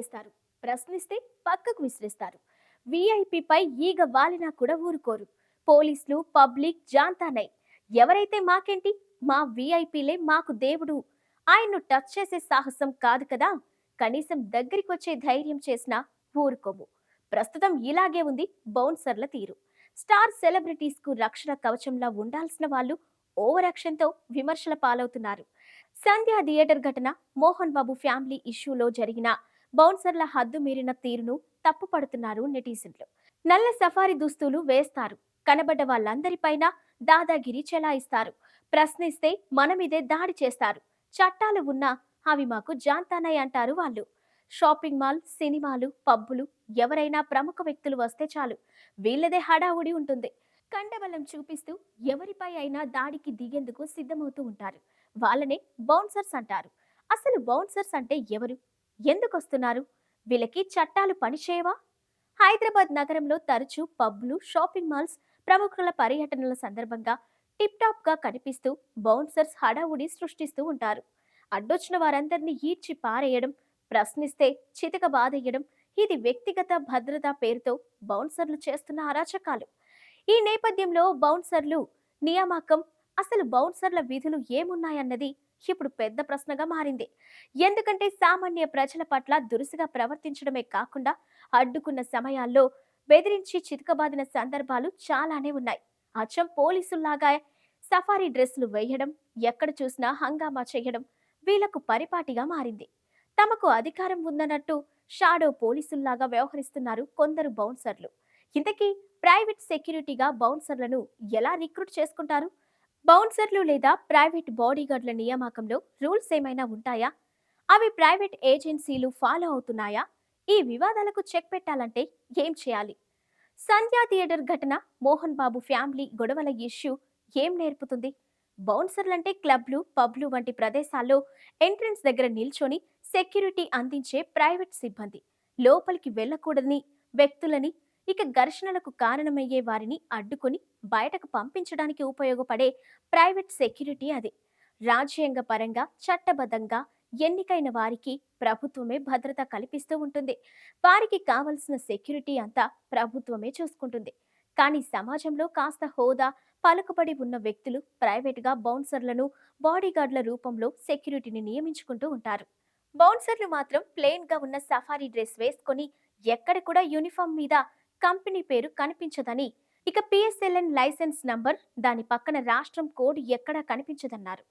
పడేస్తారు. ప్రశ్నిస్తే పక్కకు విసిరేస్తారు. వీఐపీపై ఈగ వాలినా కూడా ఊరుకోరు. పోలీసులు, పబ్లిక్ జాంతానై. ఎవరైతే మాకేంటి, మా వీఐపీలే మాకు దేవుడు. ఆయన్ను టచ్ చేసే సాహసం కాదు కదా. కనీసం దగ్గరికొచ్చే ధైర్యం చేసినా ఊరుకోము. ప్రస్తుతం ఇలాగే ఉంది బౌన్సర్ల తీరు. స్టార్ సెలబ్రిటీస్ కు రక్షణ కవచంలా ఉండాల్సిన వాళ్ళు ఓవర్ యాక్షన్ తో విమర్శల పాలవుతున్నారు. సంధ్య థియేటర్ ఘటన, మోహన్ బాబు ఫ్యామిలీ ఇష్యూలో జరిగిన బౌన్సర్ల హద్దు మీరిన తీరును తప్పుపడుతున్నారు నెటిజన్లు. నల్ల సఫారీ దుస్తులు వేస్తారు. కనబడ్డ వాళ్ళందరిపైన దాదాగిరి చెలాయిస్తారు. ప్రశ్నిస్తే మన మీదే దాడి చేస్తారు. చట్టాలు ఉన్నా అవి మాకు జాంతానాయ్ అంటారు వాళ్ళు. షాపింగ్ మాల్, సినిమాలు, పబ్బులు, ఎవరైనా ప్రముఖ వ్యక్తులు వస్తే చాలు వీళ్ళదే హడావుడి ఉంటుంది. కండబలం చూపిస్తూ ఎవరిపై అయినా దాడికి దిగేందుకు సిద్ధమవుతూ ఉంటారు. వాళ్ళనే బౌన్సర్స్ అంటారు. అసలు బౌన్సర్స్ అంటే ఎవరు, ఎందుకు వస్తున్నారు? వీళ్ళకి చట్టాలు పనిచేయవా? హైదరాబాద్ నగరంలో తరచూ పబ్లు, షాపింగ్ మాల్స్, ప్రముఖుల పర్యటనల సందర్భంగా టిప్ టాప్ గా కనిపిస్తూ బౌన్సర్స్ హడావుడి సృష్టిస్తూ ఉంటారు. అడ్డొచ్చిన వారందరినీ ఈడ్చి పారేయడం, ప్రశ్నిస్తే చితక బాధేయడం, ఇది వ్యక్తిగత భద్రత పేరుతో బౌన్సర్లు చేస్తున్న అరాచకాలు. ఈ నేపథ్యంలో బౌన్సర్లు నియామకం, అసలు బౌన్సర్ల విధులు ఏమున్నాయన్నది ఇప్పుడు పెద్ద ప్రశ్నగా మారింది. ఎందుకంటే సామాన్య ప్రజల పట్ల దురుసుగా ప్రవర్తించడమే కాకుండా అడ్డుకున్న సమయాల్లో బెదిరించి చితకబాదిన సందర్భాలు చాలానే ఉన్నాయి. అచ్చం పోలీసుల్లాగా సఫారీ డ్రెస్సులు వేయడం, ఎక్కడ చూసినా హంగామా చేయడం వీళ్లకు పరిపాటిగా మారింది. తమకు అధికారం ఉందన్నట్టు షాడో పోలీసుల్లాగా వ్యవహరిస్తున్నారు కొందరు బౌన్సర్లు. ఇంతకీ ప్రైవేట్ సెక్యూరిటీగా బౌన్సర్లను ఎలా రిక్రూట్ చేసుకుంటారు? బౌన్సర్లు లేదా ప్రైవేట్ బాడీగార్డుల నియామకంలో రూల్స్ ఏమైనా ఉంటాయా? అవి ప్రైవేట్ ఏజెన్సీలు ఫాలో అవుతున్నాయా? ఈ వివాదాలకు చెక్ పెట్టాలంటే ఏం చేయాలి? సంధ్యా థియేటర్ ఘటన, మోహన్ బాబు ఫ్యామిలీ గొడవల ఇష్యూ ఏం నేర్పుతుంది? బౌన్సర్లంటే క్లబ్లు, పబ్లు వంటి ప్రదేశాల్లో ఎంట్రన్స్ దగ్గర నిల్చొని సెక్యూరిటీ అందించే ప్రైవేట్ సిబ్బంది. లోపలికి వెళ్ళకూడని వ్యక్తులని, ఇక ఘర్షణలకు కారణమయ్యే వారిని అడ్డుకొని బయటకు పంపించడానికి ఉపయోగపడే ప్రైవేట్ సెక్యూరిటీ అది. రాజ్యాంగ పరంగా, చట్టబద్ధంగా ఎన్నికైన వారికి ప్రభుత్వమే భద్రత కల్పిస్తూ ఉంటుంది. వారికి కావలసిన సెక్యూరిటీ అంతా ప్రభుత్వమే చూసుకుంటుంది. కానీ సమాజంలో కాస్త హోదా, పలుకుబడి ఉన్న వ్యక్తులు ప్రైవేట్గా బౌన్సర్లను బాడీగార్డుల రూపంలో సెక్యూరిటీని నియమించుకుంటూ ఉంటారు. బౌన్సర్లు మాత్రం ప్లెయిన్ గా ఉన్న సఫారీ డ్రెస్ వేసుకొని ఎక్కడ కూడా యూనిఫామ్ మీద కంపెనీ పేరు కనిపించదని, ఇక పిఎస్ఎల్ఎన్ లైసెన్స్ నంబర్, దాని పక్కన రాష్ట్రం కోడ్ ఎక్కడా కనిపించదన్నారు.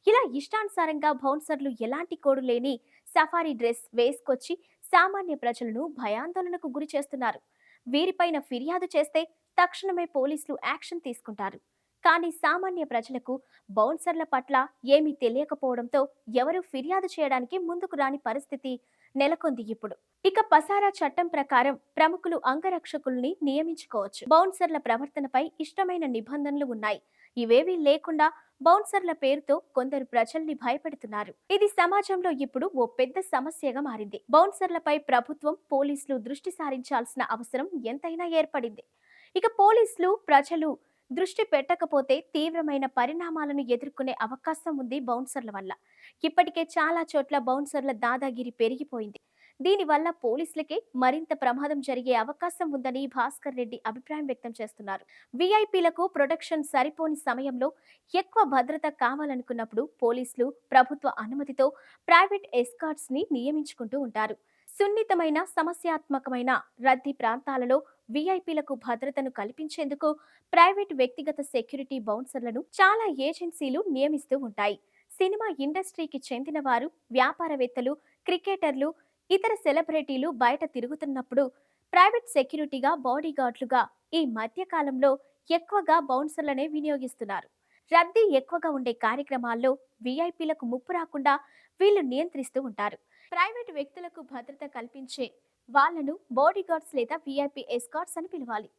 ఇలా ఇష్టానుసారంగా బౌన్సర్లు ఎలాంటి కోడు లేని సఫారీ డ్రెస్ వేసుకొచ్చి సామాన్య ప్రజలను భయాందోళనకు గురి చేస్తున్నారు. వీరిపైన ఫిర్యాదు చేస్తే తక్షణమే పోలీసులు యాక్షన్ తీసుకుంటారు. కానీ సామాన్య ప్రజలకు బౌన్సర్ల పట్ల ఏమీ తెలియకపోవడంతో ఎవరూ ఫిర్యాదు చేయడానికి ముందుకు రాని పరిస్థితి నెలకొంది ఇప్పుడు. ఇక పసారా చట్టం ప్రకారం ప్రముఖులు అంగరక్షకుల్ని నియమించుకోవచ్చు. బౌన్సర్ల ప్రవర్తనపై ఇష్టమైన నిబంధనలు ఉన్నాయి. ఇవేవీ లేకుండా బౌన్సర్ల పేరుతో కొందరు ప్రజల్ని భయపెడుతున్నారు. ఇది సమాజంలో ఇప్పుడు ఓ పెద్ద సమస్యగా మారింది. బౌన్సర్లపై ప్రభుత్వం, పోలీసులు దృష్టి సారించాల్సిన అవసరం ఎంతైనా ఏర్పడింది. ఇక పోలీసులు, ప్రజలు దృష్టి పెట్టకపోతే తీవ్రమైన పరిణామాలను ఎదుర్కొనే అవకాశం ఉంది బౌన్సర్ల వల్ల. ఇప్పటికే చాలా చోట్ల బౌన్సర్ల దాదాగిరి పెరిగిపోయింది. దీనివల్ల పోలీసులకే మరింత ప్రమాదం జరిగే అవకాశం ఉందని భాస్కర్ రెడ్డి అభిప్రాయం వ్యక్తం చేస్తున్నారు. వీఐపీలకు ప్రొటెక్షన్ సరిపోని సమయంలో ఎక్కువ భద్రత కావాలనుకున్నప్పుడు పోలీసులు ప్రభుత్వ అనుమతితో ప్రైవేట్ ఎస్కార్ట్స్ ని నియమించుకుంటూ ఉంటారు. సున్నితమైన, సమస్యాత్మకమైన రద్దీ ప్రాంతాలలో వీఐపీలకు భద్రతను కల్పించేందుకు ప్రైవేట్ వ్యక్తిగత సెక్యూరిటీ బౌన్సర్లను చాలా ఏజెన్సీలు నియమిస్తూ ఉంటాయి. సినిమా ఇండస్ట్రీకి చెందిన వారు, వ్యాపారవేత్తలు, క్రికెటర్లు, ఇతర సెలబ్రిటీలు బయట తిరుగుతున్నప్పుడు ప్రైవేట్ సెక్యూరిటీగా, బాడీగార్డులుగా ఈ మధ్య కాలంలో ఎక్కువగా బౌన్సర్లనే వినియోగిస్తున్నారు. రద్దీ ఎక్కువగా ఉండే కార్యక్రమాల్లో వీఐపీలకు ముప్పు రాకుండా వీళ్ళు నియంత్రిస్తూ ఉంటారు. ప్రైవేట్ వ్యక్తులకు భద్రత కల్పించే వాళ్లను బాడీగార్డ్స్ లేదా వీఐపీ ఎస్కార్ట్స్ అని పిలవాలి.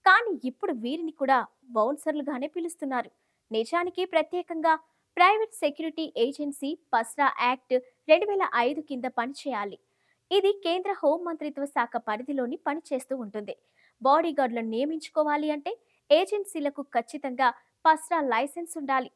కానీ ఇప్పుడు వీరిని కూడా బౌన్సర్లుగానే పిలుస్తున్నారు. నిజానికి ప్రత్యేకంగా private security agency PSARA act 2005 కింద పనిచేయాలి. ఇది కేంద్ర హోం మంత్రిత్వ శాఖ పరిధిలోని పనిచేస్తూ ఉంటుంది. బాడీగార్డులను నియమించుకోవాలి అంటే ఏజెన్సీలకు ఖచ్చితంగా పస్రా లైసెన్స్ ఉండాలి.